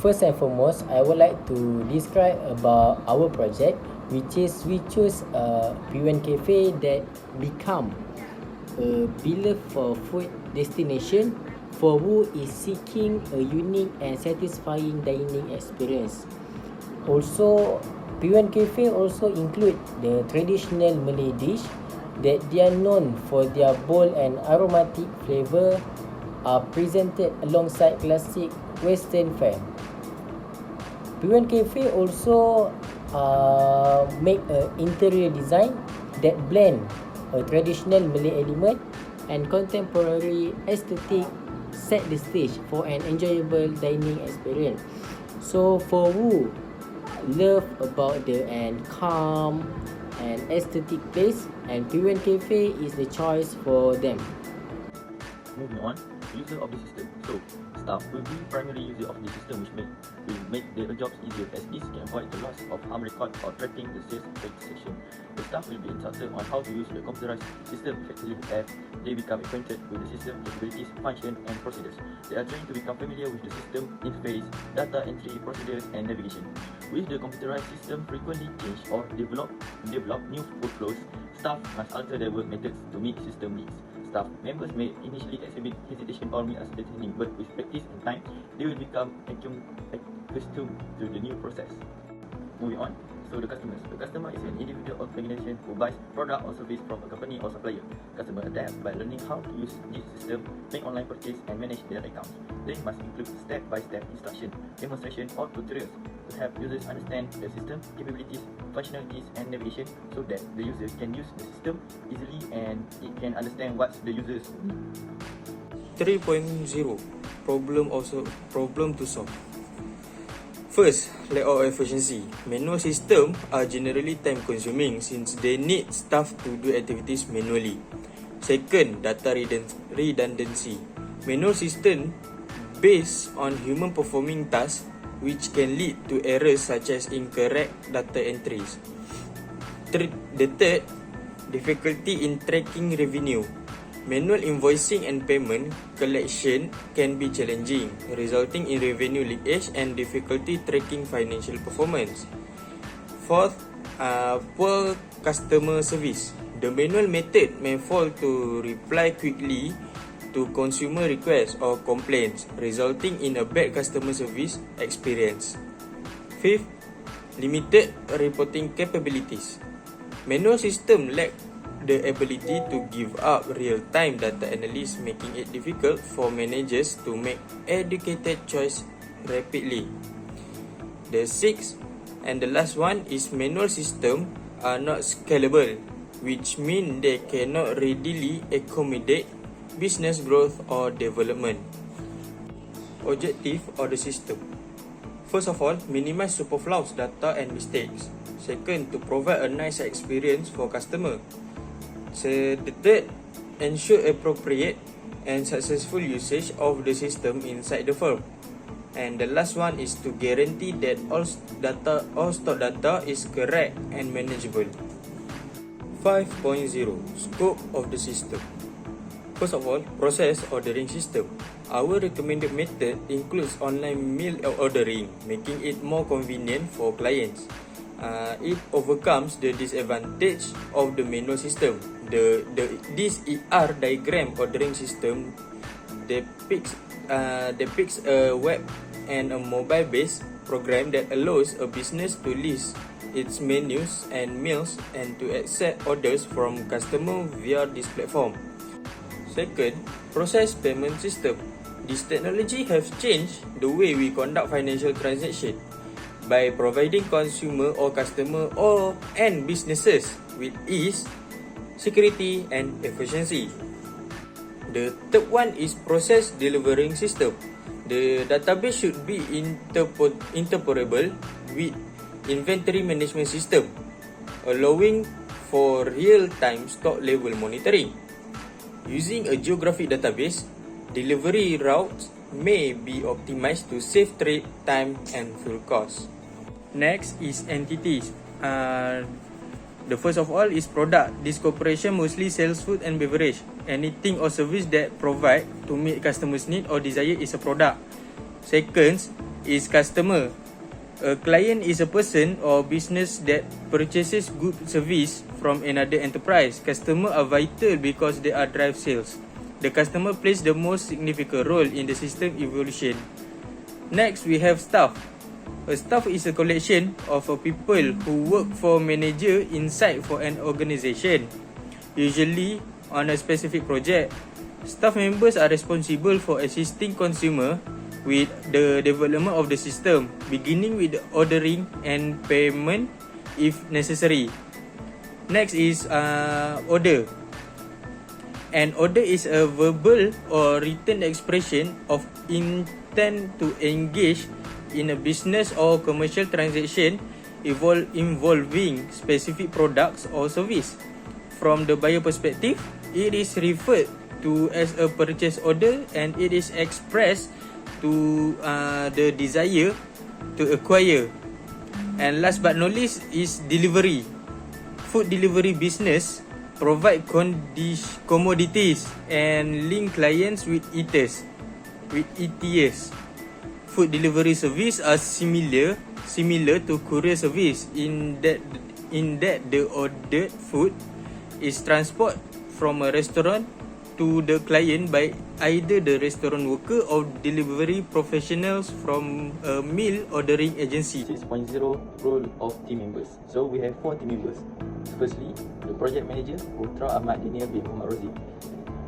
first and foremost, I would like to describe about our project, which is we choose a P1 cafe that become a beloved for food destination for who is seeking a unique and satisfying dining experience. Also, P1 cafe also include the traditional Malay dish that they are known for their bold and aromatic flavor are presented alongside classic Western fare. P1 Cafe also make an interior design that blend a traditional Malay element and contemporary aesthetic, set the stage for an enjoyable dining experience. So for who love about the and calm and aesthetic place, and P1 Cafe is the choice for them. Moving on, user of the system. So, staff will be primary user of the system, which will make their jobs easier as this can avoid the loss of harm record or tracking the sales transaction. The staff will be instructed on how to use the computerized system effectively as they become acquainted with the system capabilities, function and procedures. They are trained to become familiar with the system interface, data entry, procedures and navigation. With the computerized system frequently change or develop new workflows, staff must alter their work methods to meet system needs. Staff members may initially exhibit hesitation or misunderstanding, but with practice and time, they will become accustomed to the new process. Moving on, so the customers. The customer is an individual organization who buys product or service from a company or supplier. Customer adapt by learning how to use this system, make online purchase and manage their accounts. They must include step-by-step instruction, demonstration or tutorials to help users understand the system capabilities, functionalities and navigation so that the user can use the system easily and it can understand what the users need. 3.0 Problem to solve. First, lack of efficiency. Manual systems are generally time consuming since they need staff to do activities manually. Second, data redundancy. Manual system based on human performing tasks which can lead to errors such as incorrect data entries. The third, difficulty in tracking revenue. Manual invoicing and payment collection can be challenging, resulting in revenue leakage and difficulty tracking financial performance. Fourth, poor customer service. The manual method may fail to reply quickly to consumer requests or complaints, resulting in a bad customer service experience. Fifth, limited reporting capabilities. Manual system lack the ability to give up real-time data analysis, making it difficult for managers to make educated choice rapidly. The sixth and the last one is manual system are not scalable, which means they cannot readily accommodate business growth or development. Objective of the system. First of all, minimize superfluous data and mistakes. Second, to provide a nice experience for customer. The third, ensure appropriate and successful usage of the system inside the firm. And the last one is to guarantee that all stored data is correct and manageable. 5.0 Scope of the system. First of all, process ordering system. Our recommended method includes online meal ordering, making it more convenient for clients. It overcomes the disadvantage of the manual system. This ER diagram ordering system depicts a web and a mobile-based program that allows a business to list its menus and meals and to accept orders from customers via this platform. Second, process payment system. This technology has changed the way we conduct financial transactions by providing consumer or customer and businesses with ease, security and efficiency. The third one is process delivering system. The database should be interoperable with inventory management system, allowing for real-time stock level monitoring. Using a geographic database, delivery routes may be optimized to save trade time and fuel costs. Next is entities. The first of all is product. This corporation mostly sells food and beverage. Anything or service that provide to meet customers' need or desire is a product. Second, is customer. A client is a person or business that purchases goods service from another enterprise. Customers are vital because they are drive sales. The customer plays the most significant role in the system evolution. Next, we have staff. A staff is a collection of people who work for manager inside for an organization, usually on a specific project. Staff members are responsible for assisting consumer with the development of the system, beginning with the ordering and payment if necessary. Next is order. An order is a verbal or written expression of intent to engage in a business or commercial transaction involving specific products or service. From the buyer perspective, it is referred to as a purchase order and it is expressed to the desire to acquire. And last but not least is delivery. Food delivery business provide commodities and link clients with eaters, with ETS. Food delivery service are similar to courier service in that the ordered food is transported from a restaurant to the client by either the restaurant worker or delivery professionals from a meal ordering agency. 6.0 role of team members. So we have 4 team members. Firstly, the project manager, PUTERA, AHMAD, DANIAL bin ROZI.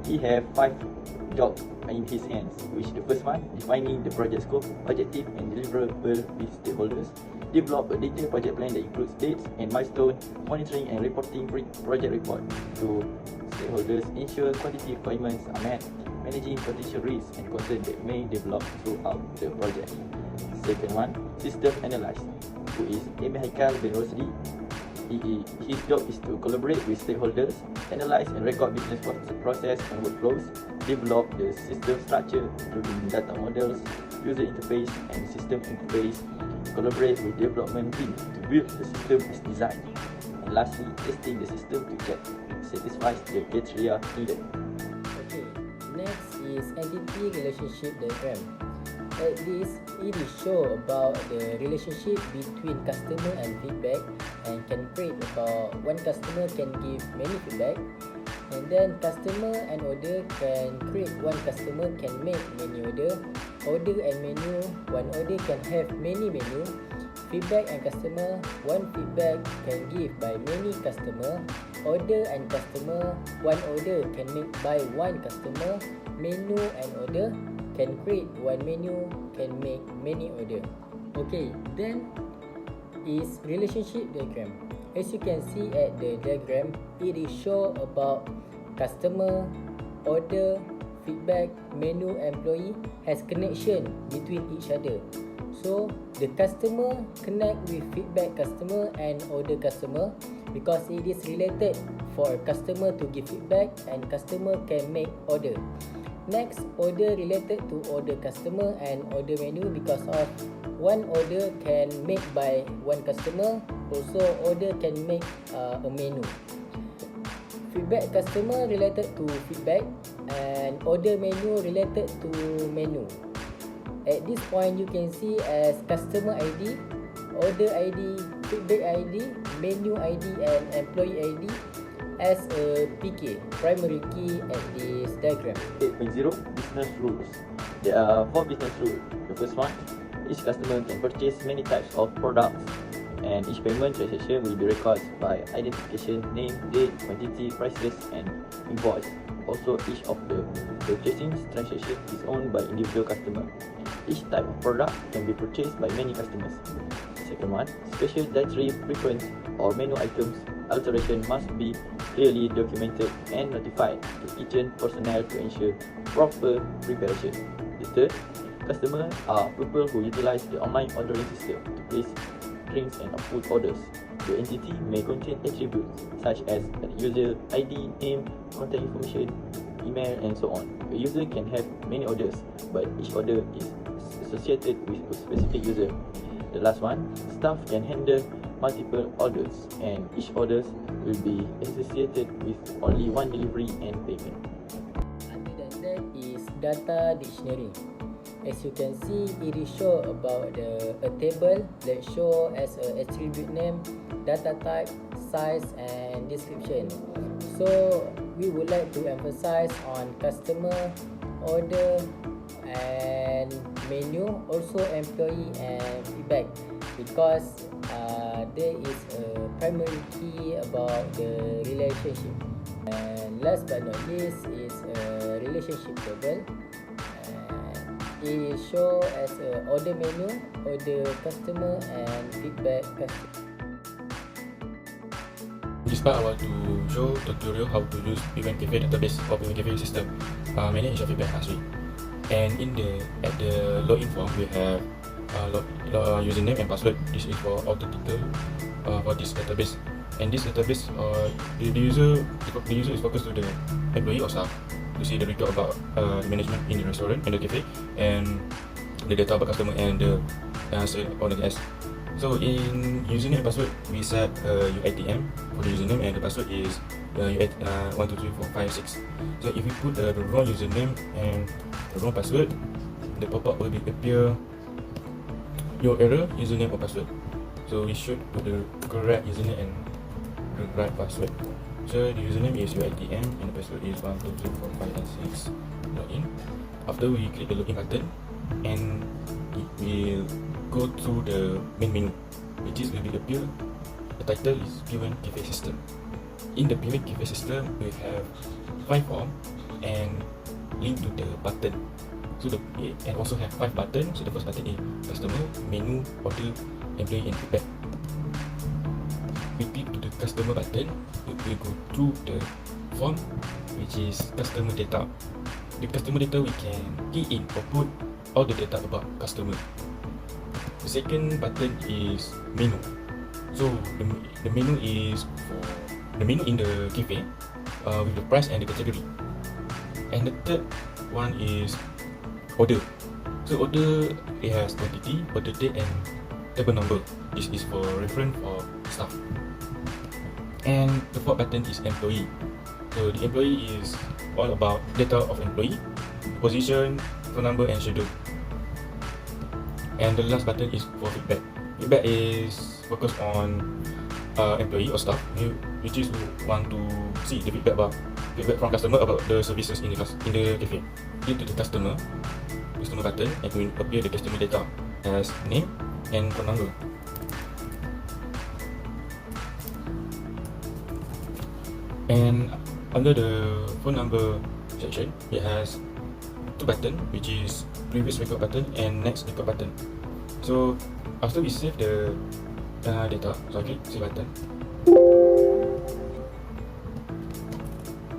He have 5 jobs in his hands, which the first one, defining the project scope, objective and deliverable with stakeholders. Develop a detailed project plan that includes dates and milestones, monitoring and reporting project report to stakeholders, ensure quantity requirements are met, managing potential risks and concerns that may develop throughout the project. Second one, system analyst, who is HAIKAL bin ROSLI. His job is to collaborate with stakeholders, analyze and record business process and workflows, develop the system structure including data models, user interface and system interface, collaborate with development team to build the system as designed, and lastly, testing the system to check it satisfies the criteria needed. Okay, next is entity relationship diagram. At this, it is show about the relationship between customer and feedback, and can create about one customer can give many feedback, and then customer and order can create one customer can make many order and menu, one order can have many menu, feedback and customer, one feedback can give by many customer, order and customer, one order can make by one customer, menu and order can create one menu can make many order. Okay, then is relationship diagram. As you can see at the diagram, it is show about customer, order, feedback, menu, employee has connection between each other. So the customer connect with feedback customer and order customer because it is related for a customer to give feedback and customer can make order. Next, order related to order customer and order menu because of one order can make by one customer, also order can make a menu. Feedback customer related to feedback and order menu related to menu. At this point, you can see as customer ID, order ID, feedback ID, menu ID and employee ID as a PK, primary key at this diagram. 8.0 business rules. There are 4 business rules. The first one, each customer can purchase many types of products and each payment transaction will be recorded by identification, name, date, quantity, prices and invoice. Also, each of the purchasing transaction is owned by individual customer. Each type of product can be purchased by many customers. Second one, special dietary preference or menu items alteration must be clearly documented and notified to kitchen personnel to ensure proper preparation. The third, customers are people who utilize the online ordering system to place drinks and food orders. The entity may contain attributes such as user ID, name, contact information, email and so on. A user can have many orders, but each order is associated with a specific user. The last one, staff can handle multiple orders and each orders will be associated with only one delivery and payment. Other than that is data dictionary. As you can see, it is show about a table that show as a attribute name, data type, size and description. So we would like to emphasize on customer, order and menu, also employee and feedback, because there is a primary key about the relationship. And last but not least is a relationship table. It is show as a order menu, order customer and feedback customer. This part I want to show tutorial how to use PUTERA database or PUTERA system manage your feedback ASRI. And at the login form we have username and password. This is for authenticator for this database. And this database the user is focused to the employee or staff to see the record about the management in the restaurant and the cafe, and the data about customer and the on the guest. So in username and password, we set UITM for the username and the password is 123456. So if we put the wrong username and the wrong password, the pop-up will appear your error username or password. So we should put the correct username and the right password. So the username is UITM and the password is 123456. Login. After we click the login button, and it will go to the main menu, which is will appear. The title is PUTERA Cafe System. In the PUTERA Cafe System, we have 5 forms and link to the button. So and also have 5 buttons. So the first button is customer, menu, order, employee and feedback. We click to the customer button, it will go through the form, which is customer data. The customer data we can key in or put all the data about customer. The second button is menu. So the menu is for the menu in the cafe with the price and the category. And the third one is order. So order, it has quantity, order date and table number. This is for reference for staff. And the fourth button is employee. So the employee is all about data of employee, position, phone number and schedule. And the last button is for feedback. Feedback is focused on employee or staff which is want to see the feedback from customer about the services in the cafe. Click to the customer button and will appear the customer data as name and phone number. And under the phone number section, it has 2 buttons, which is previous record button and next record button. So after we save the data, so I click save button.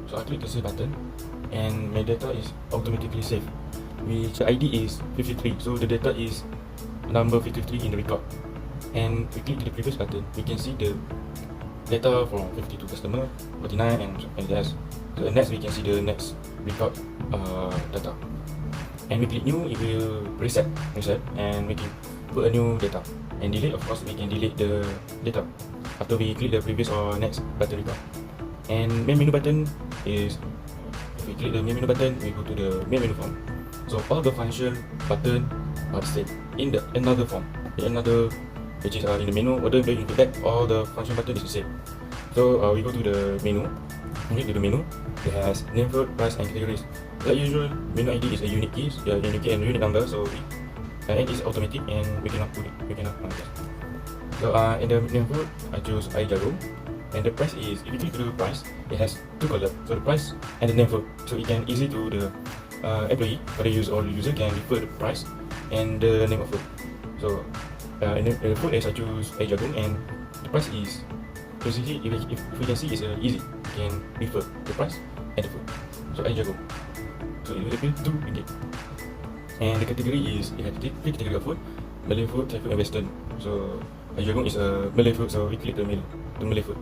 So I click the save button and my data is automatically saved, which the ID is 53. So the data is number 53 in the record. And we click to the previous button, we can see the data from 52 customer, 49 and yes. So next we can see the next record data. And we click new, it will reset and we can put a new data. And delete, of course we can delete the data after we click the previous or next button record. And main menu button is, if we click the main menu button, we go to the main menu form. So all the function button are the same in the another form, which is in the menu, order, employee, feedback, all the function button is the same. So we go to the menu, click to the menu, it has name, food, price and categories. Like usual, menu ID is a unique key, unique key and unique number, so and it's automatic and we cannot put it, So in the name food, I choose air jagung, and the price is, if you click to the price, it has 2 columns, so the price and the name food, so it can easy to the employee or the user can refer the price and the name of food. So in the food is I choose air jagung and the price is basically, if we can see, it's easy, you can refer the price and the food. So air jagung, so it will appear $2. And the category is, you have to click category of food, Malay food, Thai food and Western. So air jagung is a Malay food, so we click the Malay food.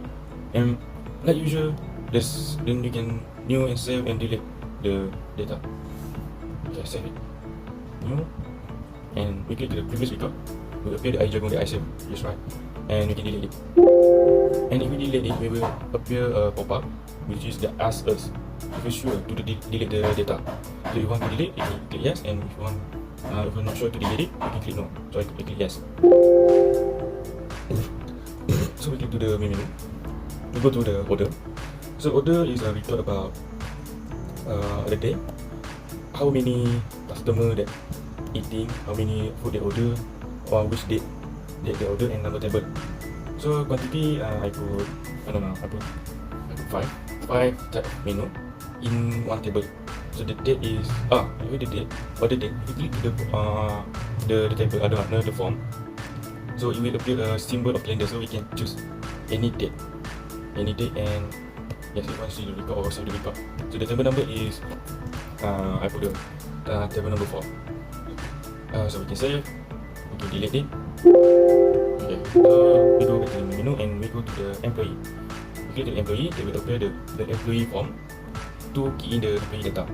And like usual, then you can new and save and delete the data. Okay, save it, new, and we click to the previous record, will appear the air jagung that I saved just right, and we can delete it. And if we delete it, we will appear a pop-up which is the ask us if you're sure to delete the data. So if you want to delete, you click yes, and if you want If I'm not sure to delete it, I can click no. So I click yes. So we click to the main menu. We go to the order. So order is a record about the day, how many customer that eating, how many food they order, or which date that they order, and number table. So quantity I put five type of menu in one table. So the date is the date or the date. If you click to the table, the form. So it will appear a symbol of calendar. So we can choose any date, and yes, it wants to see the record or save the record. So the table number is I put the table number 4. So we can save, we can delete it. Okay, so we go back to the menu and we go to the employee. We click to the employee, it will appear the employee form to key in the employee data.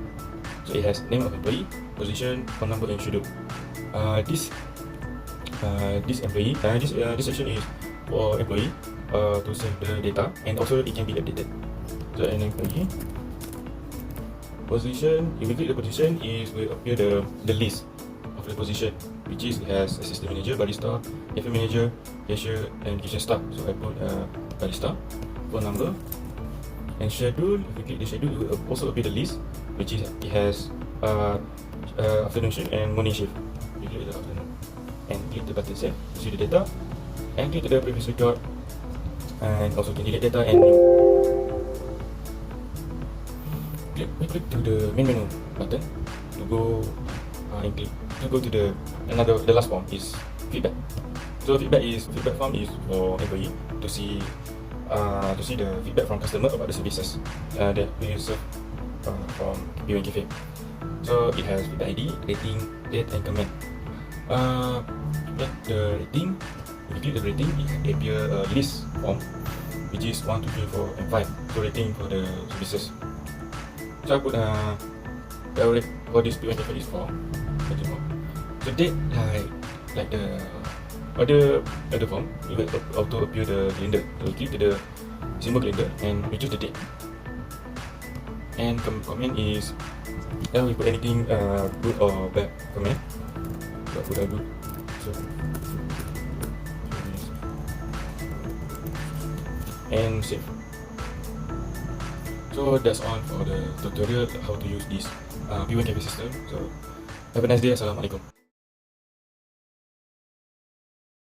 So it has name of employee, position, phone number, and schedule. This employee, this section is for employee to save the data, and also it can be updated. So an employee position, if we click the position, it will appear the list of the position, which is has assistant manager, barista, cafe manager, cashier, and kitchen staff. So I put barista, phone number, and schedule. If we click the schedule, it will also appear the list, which is it has afternoon shift and morning shift. We click the afternoon and click the button save to see the data, and click the previous record, and also can delete data and new. We click to the main menu button to go and click to go to the last form is feedback. So feedback form is for employee to see the feedback from customer about the services that we serve from P1 Cafe. So it has feedback ID, rating, date, and comment. The rating, if you click the rating, it appear a list form, which is 1, 2, 3, 4, and 5. So rating for the services. So I put the rate for this P1 Cafe is 4. So date, like the other form, it will auto appear the calendar. So click to the symbol calendar and we choose the date. And comment is, we put anything good or bad comment. So put a good. So and save. So that's all for the tutorial how to use this P1 Cafe system. So have a nice day. Assalamualaikum.